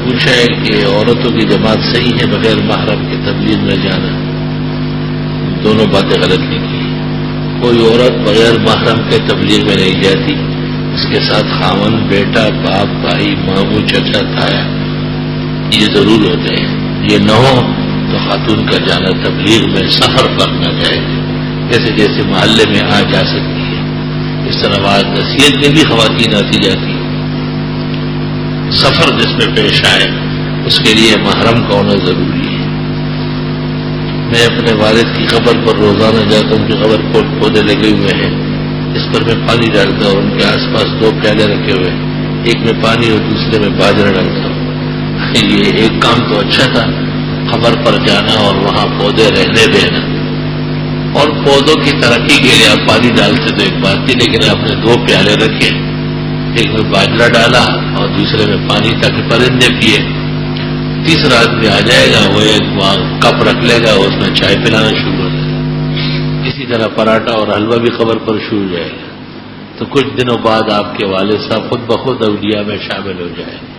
پوچھا ہے کہ عورتوں کی جماعت صحیح ہے بغیر محرم کے تبلیغ میں جانا؟ دونوں باتیں غلط نکلی. کوئی عورت بغیر محرم کے تبلیغ میں نہیں جاتی. اس کے ساتھ خاون، بیٹا، باپ، بھائی، ماموں، چچا، تایا یہ ضرور ہوتے ہیں. یہ نہ ہو تو خاتون کا جانا تبلیغ میں سفر پر نہ جائے. جیسے جیسے محلے میں آ جا سکتی ہے اس طرح بعض نصیحت میں بھی خواتین آتی جاتی ہیں. سفر جس میں پیش آئے اس کے لیے محرم کا ہونا ضروری ہے. میں اپنے والد کی قبر پر روزانہ جاتا ہوں. ان کی قبر پر پودے لگے ہوئے ہیں. اس پر میں پانی ڈالتا ہوں. ان کے آس پاس 2 پیالے رکھے ہوئے ہیں. ایک میں پانی اور دوسرے میں باجرہ ڈالتا ہوں. یہ ایک کام تو اچھا تھا، قبر پر جانا اور وہاں پودے رہنے دینا. اور پودوں کی ترقی کے لیے آپ پانی ڈالتے تو ایک بات تھی، لیکن آپ نے 2 پیالے رکھے. ایک میں باجرہ ڈالا اور دوسرے میں پانی تاکہ پرندے پیے. تیسرا آدمی آ جائے گا، وہ ایک کپ رکھ لے گا، اس میں چائے پلانا شروع ہو جائے گا. اسی طرح پراٹھا اور حلوہ بھی قبر پر شروع ہو جائے گا. تو کچھ دنوں بعد آپ کے والد صاحب خود بخود اولیاء میں شامل ہو جائیں گے.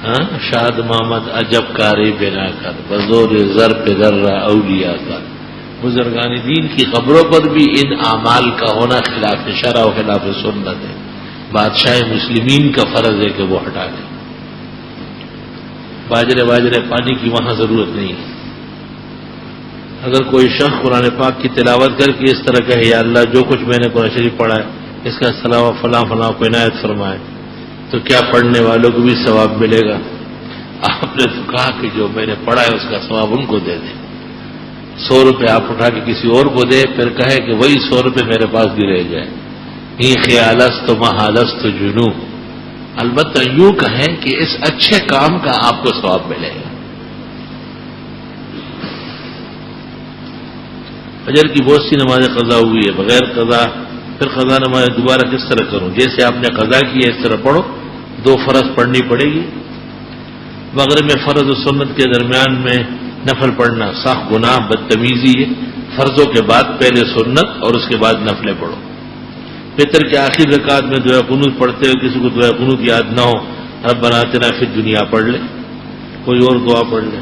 ہاں، شاد محمد عجب کاری بنا کر بزور زر پہ ذرہ اولیاء کر. بزرگان دین کی قبروں پر بھی ان اعمال کا ہونا خلاف شرع و خلاف سنت ہے. بادشاہ مسلمین کا فرض ہے کہ وہ ہٹا دیں. باجرے پانی کی وہاں ضرورت نہیں ہے. اگر کوئی شخص قرآن پاک کی تلاوت کر کے اس طرح کہے یا اللہ جو کچھ میں نے قرآن شریف پڑھا ہے اس کا صلاح فلاں فلاں کو عنایت فرمائے، تو کیا پڑھنے والوں کو بھی ثواب ملے گا؟ آپ نے تو کہا کہ جو میں نے پڑھا ہے اس کا ثواب ان کو دے دیں. 100 روپے آپ اٹھا کے کسی اور کو دے، پھر کہے کہ وہی 100 روپے میرے پاس بھی رہ جائے. ہی خیالست محالست جنو. البتہ یوں کہیں کہ اس اچھے کام کا آپ کو ثواب ملے گا. فجر کی بہت سی نمازیں قضا ہوئی ہے بغیر قضا، پھر قضا نماز دوبارہ کس طرح کروں؟ جیسے آپ نے قضا کی ہے اس طرح پڑھو. 2 فرض پڑھنی پڑے گی. مغرب میں فرض و سنت کے درمیان میں نفل پڑھنا سخت گناہ بدتمیزی ہے. فرضوں کے بعد پہلے سنت اور اس کے بعد نفلیں پڑھو. فطر کے آخر رکعت میں دعا قنوت پڑھتے ہو، کسی کو دعا قنوت یاد نہ ہو ربنا آتنا فی الدنیا پڑھ لے، کوئی اور دعا پڑھ لے.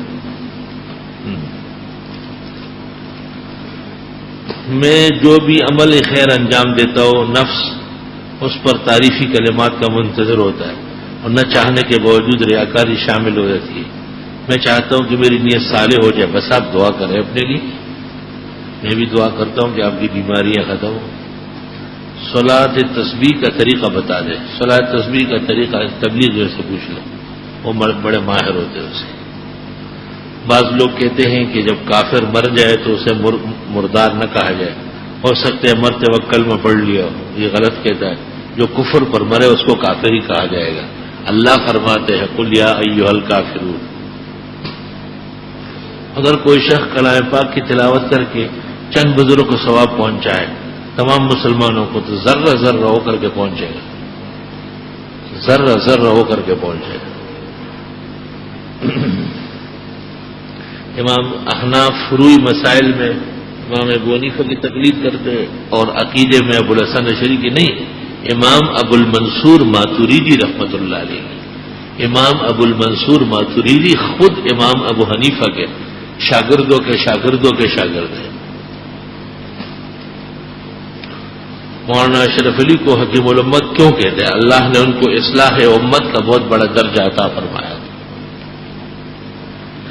میں جو بھی عمل خیر انجام دیتا ہوں نفس اس پر تعریفی کلمات کا منتظر ہوتا ہے اور نہ چاہنے کے باوجود ریاکاری شامل ہو جاتی ہے. میں چاہتا ہوں کہ میری نیت صالح ہو جائے، بس آپ دعا کریں اپنے لیے. میں بھی دعا کرتا ہوں کہ آپ کی بیماریاں ختم ہوں. صلاۃ تسبیح کا طریقہ بتا دیں. صلاۃ تسبیح کا طریقہ تبلیغ جو سے پوچھ لو، وہ بڑے ماہر ہوتے ہیں اسے. بعض لوگ کہتے ہیں کہ جب کافر مر جائے تو اسے مردار نہ کہا جائے. ہو سکتے ہیں مرتے وقت کلمہ پڑھ لیا ہو. یہ غلط کہتا ہے. جو کفر پر مرے اس کو کافر ہی کہا جائے گا. اللہ فرماتے ہیں قل یا ایھا الکافرون. اگر کوئی شخص کلام پاک کی تلاوت کر کے چند بزرگوں کو ثواب پہنچائے تمام مسلمانوں کو، تو ذرہ ذرہ ہو کر کے پہنچے گا. ذرہ ذرہ ہو کر کے پہنچے گا. امام احناف فروعی مسائل میں امام ابو حنیفہ کی تقلید کرتے اور عقیدے میں ابو الحسن اشعری کی نہیں. امام ابو المنصور ماتوریدی رحمۃ اللہ علیہ، امام ابو المنصور ماتوریدی خود امام ابو حنیفہ کے شاگردوں کے شاگردوں کے شاگرد ہیں. مولانا اشرف علی کو حکیم الامت کیوں کہتے ہیں؟ اللہ نے ان کو اصلاح امت کا بہت بڑا درجہ عطا فرمایا.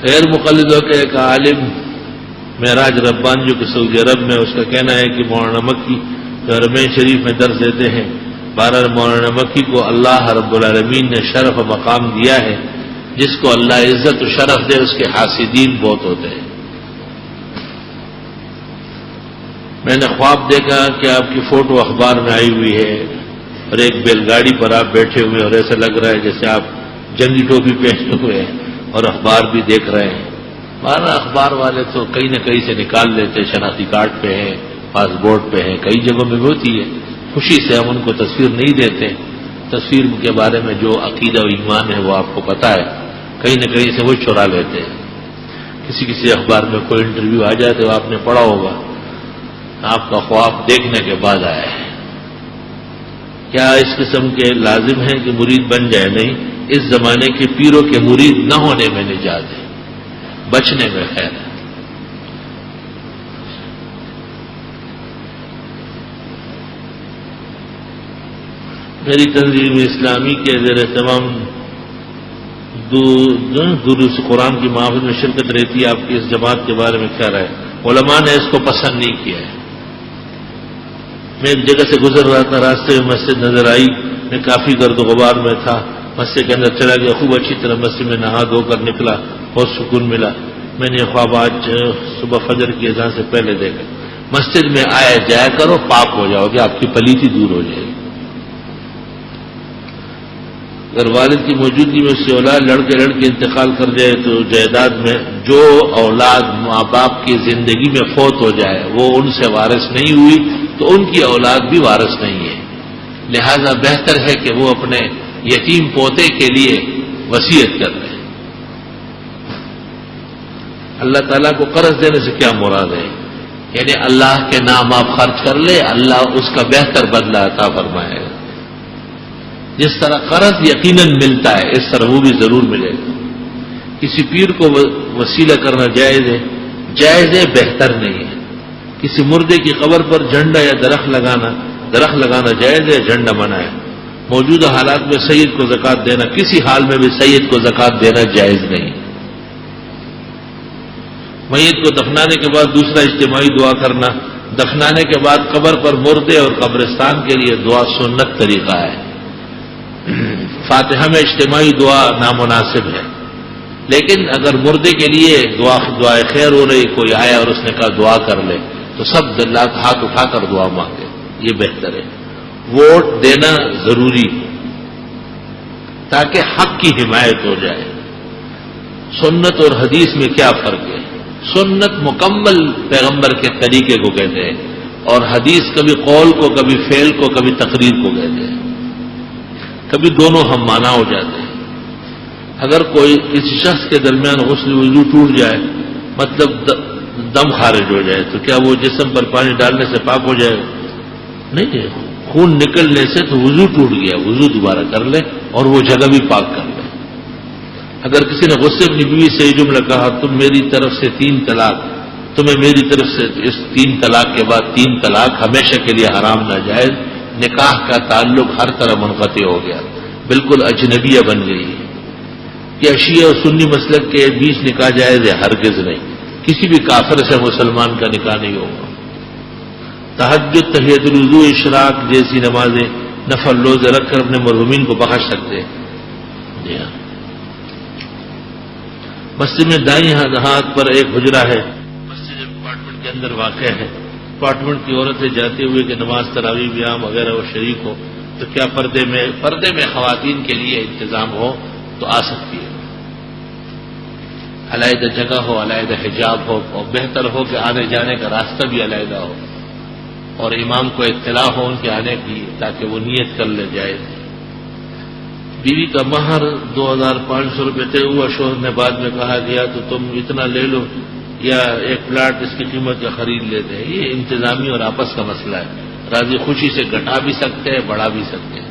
غیر مقلدوں کے ایک عالم معراج ربانی جو کہ سعودی عرب میں، اس کا کہنا ہے کہ مولانا مکی جو حرمین شریف میں درس دیتے ہیں، بہرحال مولانا مکی کو اللہ رب العالمین نے شرف و مقام دیا ہے. جس کو اللہ عزت و شرف دے اس کے حاسدین بہت ہوتے ہیں. میں نے خواب دیکھا کہ آپ کی فوٹو اخبار میں آئی ہوئی ہے اور ایک بیل گاڑی پر آپ بیٹھے ہوئے اور ایسا لگ رہا ہے جیسے آپ جنگی ٹوپی پہنے ہوئے ہیں اور اخبار بھی دیکھ رہے ہیں. ہمارا اخبار والے تو کہیں نہ کہیں سے نکال لیتے، شناختی کارڈ پہ ہیں، پاسپورٹ پہ ہیں، کئی جگہوں میں ہوتی ہے. خوشی سے ہم ان کو تصویر نہیں دیتے. تصویر کے بارے میں جو عقیدہ و ایمان ہے وہ آپ کو پتہ ہے، کہیں نہ کہیں سے وہ چرا لیتے ہیں. کسی اخبار میں کوئی انٹرویو آ جائے تو آپ نے پڑھا ہوگا، آپ کا خواب دیکھنے کے بعد آیا ہے. کیا اس قسم کے لازم ہیں کہ مرید بن جائے؟ نہیں. اس زمانے کے پیروں کے مرید نہ ہونے میں نجات ہے، بچنے میں خیر ہے۔ میری تنظیم اسلامی کے زیر اہتمام دروس قرآن کی محفل میں شرکت رہتی ہے، آپ کی اس جماعت کے بارے میں کیا رائے؟ علماء نے اس کو پسند نہیں کیا ہے۔ میں ایک جگہ سے گزر رہا تھا، راستے میں مسجد نظر آئی، میں کافی گرد و غبار میں تھا، مسجد کے اندر چلا گیا، خوب اچھی طرح مسجد میں نہا دھو کر نکلا، بہت سکون ملا۔ میں نے خواب آج صبح فجر کی اذان سے پہلے دیکھا۔ مسجد میں آیا جایا کرو، پاک ہو جاؤ گے، آپ کی پلیتی دور ہو جائے گی۔ اگر والد کی موجودگی میں اس سے اولاد لڑکے انتقال کر جائے تو جائیداد میں جو اولاد ماں باپ کی زندگی میں فوت ہو جائے وہ ان سے وارث نہیں ہوئی تو ان کی اولاد بھی وارث نہیں ہے، لہذا بہتر ہے کہ وہ اپنے یتیم پوتے کے لیے وصیت کر لیں۔ اللہ تعالیٰ کو قرض دینے سے کیا مراد ہے؟ یعنی اللہ کے نام آپ خرچ کر لے، اللہ اس کا بہتر بدلہ عطا فرمائے گا۔ جس طرح قرض یقیناً ملتا ہے اس طرح وہ بھی ضرور ملے گا۔ کسی پیر کو وسیلہ کرنا جائز ہے، بہتر نہیں ہے۔ کسی مردے کی قبر پر جھنڈا یا درخت لگانا جائز ہے، جھنڈا منع ہے۔ موجودہ حالات میں سید کو زکوٰۃ دینا، کسی حال میں بھی سید کو زکوٰۃ دینا جائز نہیں۔ میت کو دفنانے کے بعد دوسرا اجتماعی دعا کرنا، دفنانے کے بعد قبر پر مردے اور قبرستان کے لیے دعا سنت طریقہ ہے۔ فاتحہ میں اجتماعی دعا نامناسب ہے، لیکن اگر مردے کے لیے دعائے خیر ہو رہی، کوئی آیا اور اس نے کہا دعا کر لے تو سب ہاتھ اٹھا کر دعا مانگے، یہ بہتر ہے۔ ووٹ دینا ضروری ہے تاکہ حق کی حمایت ہو جائے۔ سنت اور حدیث میں کیا فرق ہے؟ سنت مکمل پیغمبر کے طریقے کو کہتے ہیں، اور حدیث کبھی قول کو، کبھی فعل کو، کبھی تقریر کو کہتے ہیں، کبھی دونوں ہم مانا ہو جاتے ہیں۔ اگر کوئی کسی شخص کے درمیان غسل وضو ٹوٹ جائے، مطلب دم خارج ہو جائے، تو کیا وہ جسم پر پانی ڈالنے سے پاک ہو جائے؟ نہیں، خون نکلنے سے تو وضو ٹوٹ گیا، وضو دوبارہ کر لے اور وہ جگہ بھی پاک کر لے۔ اگر کسی نے غصے اپنی بیوی سے یہ جملہ کہا، تم میری طرف سے 3 طلاق، تمہیں میری طرف سے اس 3 طلاق کے بعد 3 طلاق ہمیشہ کے لیے حرام ناجائز، نکاح کا تعلق ہر طرح منقطع ہو گیا، بالکل اجنبیہ بن گئی ہے۔ کیا شیعہ اور سنی مسلک کے بیچ نکاح جائز ہے؟ ہرگز نہیں، کسی بھی کافر سے مسلمان کا نکاح نہیں ہوگا۔ تہجد، تحیۃ الوضو، اشراق جیسی نمازیں نفل روزے رکھ کر اپنے مرحومین کو بخش سکتے ہیں۔ جی ہاں، مسجد میں دائیں ہاتھ پر ایک حجرہ ہے، مسجد اپارٹمنٹ کے اندر واقع ہے، اپارٹمنٹ کی عورتیں جاتے ہوئے کہ نماز تراویح بیام وغیرہ وہ شریک ہو تو کیا پردے میں خواتین کے لیے انتظام ہو تو آ سکتی ہے؟ علیحدہ جگہ ہو، علیحدہ حجاب ہو، اور بہتر ہو کہ آنے جانے کا راستہ بھی علیحدہ ہو، اور امام کو اطلاع ہو ان کے آنے کی تاکہ وہ نیت کر لے جائے۔ بیوی کا مہر 2500 روپے طے ہوا، شوہر نے بعد میں کہا گیا تو تم اتنا لے لو یا ایک پلاٹ اس کی قیمت کا خرید لیتے ہیں۔ یہ انتظامی اور آپس کا مسئلہ ہے، راضی خوشی سے گھٹا بھی سکتے ہیں، بڑھا بھی سکتے ہیں۔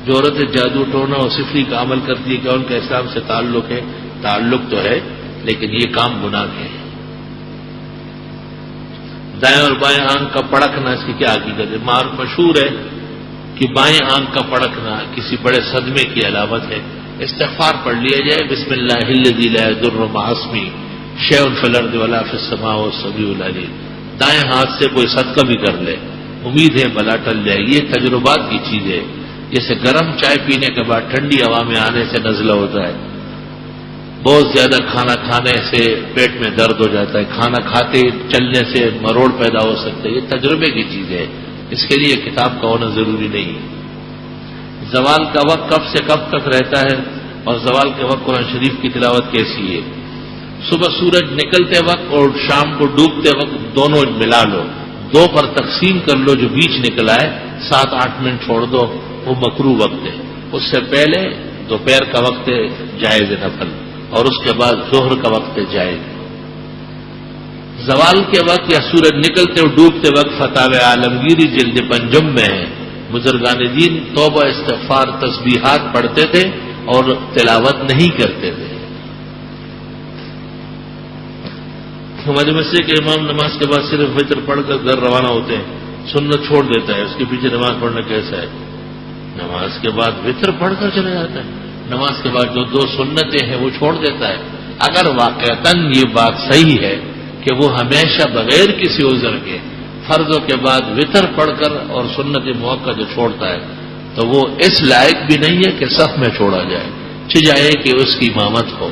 جو عورتیں جادو ٹونا اور سفری کا عمل کرتی ہے، کیا ان کا اسلام سے تعلق ہے؟ تعلق تو ہے، لیکن یہ کام گناہ کے ہے۔ دائیں اور بائیں آنکھ کا پڑکنا، اس کی کیا حقیقت ہے؟ مشہور ہے کہ بائیں آنکھ کا پڑکنا کسی بڑے صدمے کی علامت ہے۔ استغفار پڑھ لیا جائے، بسم اللہ الذی لا یضر مع اسمہ شیء فی الارض ولا فی السماء وهو السمیع العلیم۔ دائیں ہاتھ سے کوئی صدقہ بھی کر لے، امید ہے بلا ٹل جائے۔ یہ تجربات کی چیز ہے، جیسے گرم چائے پینے کے بعد ٹھنڈی ہوا میں آنے سے نزلہ ہوتا ہے، بہت زیادہ کھانا کھانے سے پیٹ میں درد ہو جاتا ہے، کھانا کھاتے چلنے سے مروڑ پیدا ہو سکتا ہے، یہ تجربے کی چیز ہے، اس کے لیے کتاب کا ہونا ضروری نہیں ہے۔ زوال کا وقت کب سے کب تک رہتا ہے، اور زوال کے وقت قرآن شریف کی تلاوت کیسی ہے؟ صبح سورج نکلتے وقت اور شام کو ڈوبتے وقت دونوں ملا لو، 2 پر تقسیم کر لو، جو بیچ نکلا ہے 7-8 منٹ چھوڑ دو، وہ مکروہ وقت ہے۔ اس سے پہلے دوپہر کا وقت ہے جائز نفل، اور اس کے بعد ظہر کا وقت ہے جائز۔ زوال کے وقت یا سورج نکلتے اور ڈوبتے وقت فتاوی عالمگیری جلد 5 میں ہے، بزرگان دین توبہ، استغفار، تسبیحات پڑھتے تھے اور تلاوت نہیں کرتے تھے. ہمارے مسجد کے امام نماز کے بعد صرف وتر پڑھ کر گھر روانہ ہوتے ہیں, سنت چھوڑ دیتا ہے, اس کے پیچھے نماز پڑھنا کیسا ہے؟ نماز کے بعد وتر پڑھ کر چلا جاتا ہے, نماز کے بعد جو 2 سنتیں ہیں وہ چھوڑ دیتا ہے. اگر واقعتاً یہ بات صحیح ہے کہ وہ ہمیشہ بغیر کسی عذر کے فرضوں کے بعد وتر پڑھ کر اور سنت موقع جو چھوڑتا ہے تو وہ اس لائق بھی نہیں ہے کہ صف میں چھوڑا جائے, چاہے کہ اس کی امامت ہو,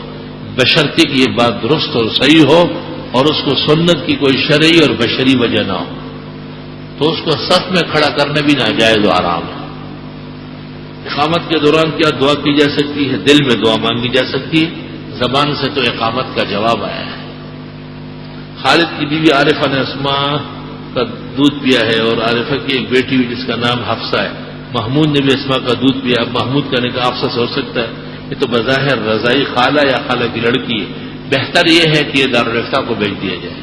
بشرطے کہ یہ بات درست اور صحیح ہو اور اس کو سنت کی کوئی شرعی اور بشری وجہ نہ ہو, تو اس کو صف میں کھڑا کرنے بھی ناجائز و حرام ہے. اقامت کے دوران کیا دعا کی جا سکتی ہے؟ دل میں دعا مانگی جا سکتی ہے, زبان سے تو اقامت کا جواب آیا ہے. خالد کی بیوی عارفہ نے اسماء کا دودھ پیا ہے اور عارفہ کی ایک بیٹی ہوئی جس کا نام حفصہ ہے. محمود نے بھی اسماء کا دودھ پیا. اب محمود کا نکاح حفصہ سے ہو سکتا ہے؟ یہ تو بظاہر رضائی خالہ یا خالہ کی لڑکی ہے. بہتر یہ ہے کہ یہ دارالفتہ کو بھیج دیا جائے.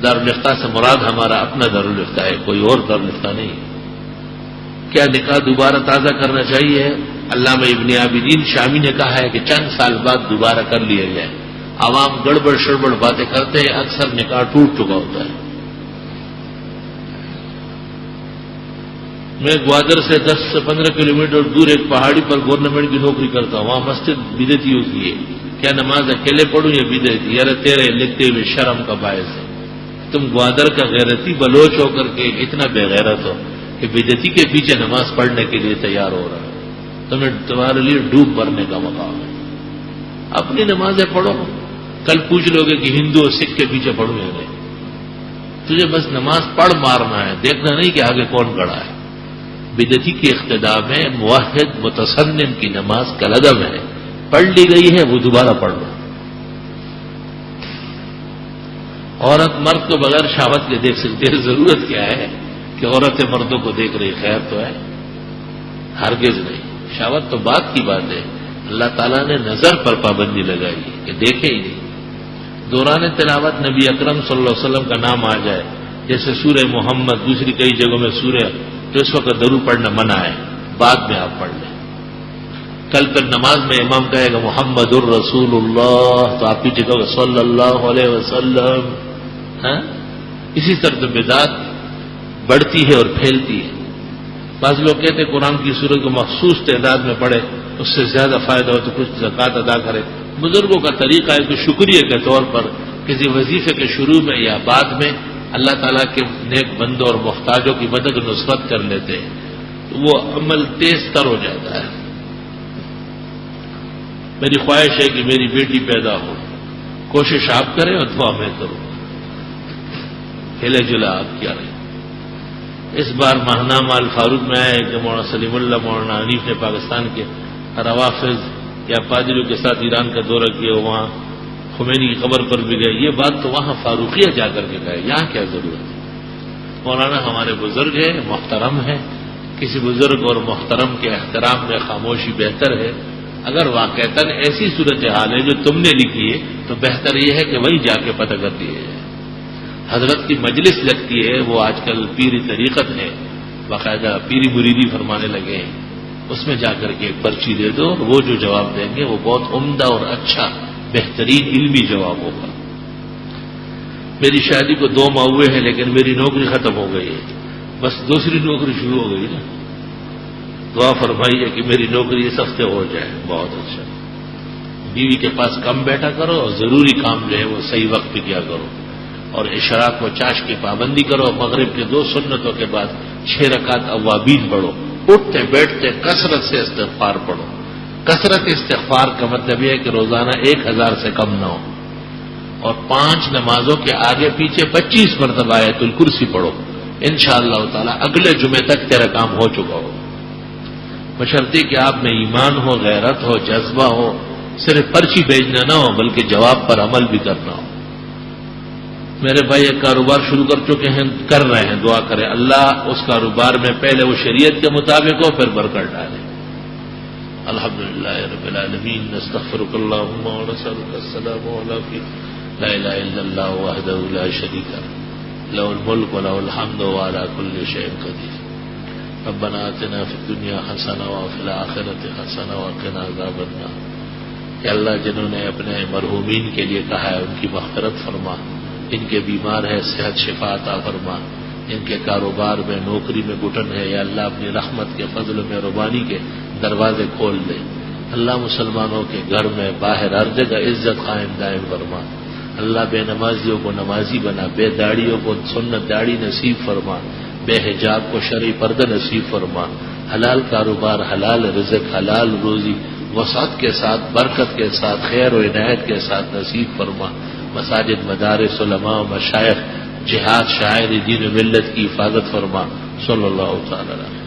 دارالفتہ سے مراد ہمارا اپنا دارالفتہ ہے, کوئی اور دارالفتہ نہیں. کیا نکاح دوبارہ تازہ کرنا چاہیے؟ علامہ ابن عابدین شامی نے کہا ہے کہ چند سال بعد دوبارہ کر لیا جائے. عوام گڑبڑ شڑبڑ باتیں کرتے ہیں, اکثر نکاح ٹوٹ چکا ہوتا ہے. میں گوادر سے 10 سے 15 کلومیٹر دور ایک پہاڑی پر گورنمنٹ کی نوکری کرتا ہوں. وہاں مسجد بدعتیوں کی ہے. کیا نماز اکیلے پڑھوں یا بدعتی؟ یار تیرے لکھتے ہوئے شرم کا باعث ہے. تم گوادر کا غیرتی بلوچ ہو کر کے اتنا بے غیرت ہو کہ بدعتی کے پیچھے نماز پڑھنے کے لیے تیار ہو رہا ہے. تمہارے لیے ڈوب بھرنے کا مقام ہے. اپنی نمازیں پڑھو. کل پوچھ لو گے کہ ہندو اور سکھ کے پیچھے پڑھوں یا نہیں. تجھے بس نماز پڑھ مارنا ہے, دیکھنا نہیں کہ آگے کون کھڑا ہے. بدعتی کی اقتداء میں موحد متصنم کی نماز کالعدم ہے. پڑھ لی گئی ہے, وہ دوبارہ پڑھ لو. عورت مرد کو بغیر شہوت کے دیکھ سکتی ہے. ضرورت کیا ہے کہ عورتیں مردوں کو دیکھ رہی؟ خیر تو ہے, ہرگز نہیں. شہوت تو بات کی بات ہے. اللہ تعالیٰ نے نظر پر پابندی لگائی ہے کہ دیکھے ہی نہیں. دوران تلاوت نبی اکرم صلی اللہ علیہ وسلم کا نام آ جائے, جیسے سورہ محمد, دوسری کئی جگہوں میں سورہ, تو اس وقت درود پڑھنا منع ہے. بعد میں آپ پڑھ لیں. کل پھر نماز میں امام کہے گا محمد الرسول اللہ, تو آپ پیچھے کہو گے صلی اللہ علیہ وسلم. اسی طرح تو بدعت بڑھتی ہے اور پھیلتی ہے. بعض لوگ کہتے ہیں قرآن کی سورت کو مخصوص تعداد میں پڑھے, اس سے زیادہ فائدہ ہو تو کچھ زکوٰۃ ادا کرے. بزرگوں کا طریقہ ہے کہ شکریہ کے طور پر کسی وظیفے کے شروع میں یا بعد میں اللہ تعالیٰ کے نیک بندوں اور محتاجوں کی مدد و نصرت کر لیتے ہیں, تو وہ عمل تیز تر ہو جاتا ہے. میری خواہش ہے کہ میری بیٹی پیدا ہو. کوشش آپ کریں اور دعا میں کروں. ہلے جلا آپ کیا رہے. اس بار ماہنامہ الفاروق میں آیا کہ مولانا سلیم اللہ مولانا حنیف نے پاکستان کے روافظ یا پادریوں کے ساتھ ایران کا دورہ کیا, وہاں خمینی کی قبر پر بھی گئے. یہ بات تو وہاں فاروقیہ جا کر کے کہے, یہاں کیا ضرورت ہے؟ مولانا ہمارے بزرگ ہیں, محترم ہیں. کسی بزرگ اور محترم کے احترام میں خاموشی بہتر ہے. اگر واقعتاً ایسی صورتحال ہے جو تم نے لکھی ہے تو بہتر یہ ہے کہ وہیں جا کے پتہ کر دیے جائے. حضرت کی مجلس لگتی ہے, وہ آج کل پیری طریقت ہے, باقاعدہ پیری مریدی فرمانے لگے ہیں. اس میں جا کر کے ایک پرچی دے دو, اور وہ جو جواب دیں گے وہ بہت عمدہ اور اچھا بہترین علمی جواب ہوگا. میری شادی کو 2 ماہ ہوئے ہیں لیکن میری نوکری ختم ہو گئی ہے. بس دوسری نوکری شروع ہو گئی نا. دعا فرمائیے کہ میری نوکری اس ہفتے ہو جائے. بہت اچھا. بیوی کے پاس کم بیٹھا کرو, اور ضروری کام جو ہے وہ صحیح وقت پہ کیا کرو, اور اشراق و چاش کی پابندی کرو. مغرب کے 2 سنتوں کے بعد 6 رکعت اوابین پڑھو. اٹھتے بیٹھتے کثرت سے استغفار پڑھو. کثرت استغفار کا مطلب یہ ہے کہ روزانہ 1000 سے کم نہ ہو, اور 5 نمازوں کے آگے پیچھے 25 مرتبہ آیت الکرسی پڑھو. انشاءاللہ تعالی اگلے جمعے تک تیرا کام ہو چکا ہو. بشرطے کہ آپ میں ایمان ہو, غیرت ہو, جذبہ ہو. صرف پرچی بھیجنا نہ ہو بلکہ جواب پر عمل بھی کرنا ہو. میرے بھائی ایک کاروبار شروع کر چکے ہیں, کر رہے ہیں, دعا کریں اللہ اس کاروبار میں پہلے وہ شریعت کے مطابق ہو, پھر برکت ڈالے. الحمدللہ رب العالمین. نستغفرک اللہم ونسألک السلام علیکم. لا الہ الا اللہ وحدہ لا شریک لہ, لہ الملک ولہ الحمد وعلی کل شیء قدیر. ربنا آتنا فی الدنیا حسنہ وفی الآخرۃ حسنہ وقنا عذاب النار۔ کہ اللہ جنہوں نے اپنے مرحومین کے لیے کہا ہے ان کی مغفرت فرما، ان کے بیمار ہے صحت شفا عطا فرما، ان کے کاروبار میں نوکری میں گھٹن ہے یا اللہ اپنی رحمت کے فضل میں ربانی کے دروازے کھول دے۔ اللہ مسلمانوں کے گھر میں باہر ہر جگہ عزت قائم دائم فرما۔ اللہ بے نمازیوں کو نمازی بنا، بے داڑیوں کو سنت داڑھی نصیب فرما، بے حجاب کو شرعی پردہ نصیب فرما، حلال کاروبار، حلال رزق، حلال روزی وسعت کے ساتھ، برکت کے ساتھ، خیر و عنایت کے ساتھ نصیب فرما۔ مساجد، مدارس، علماء و مشائخ، جہاد، شاعر دین و ملت کی حفاظت فرما۔ صلی اللہ تعالی علیہ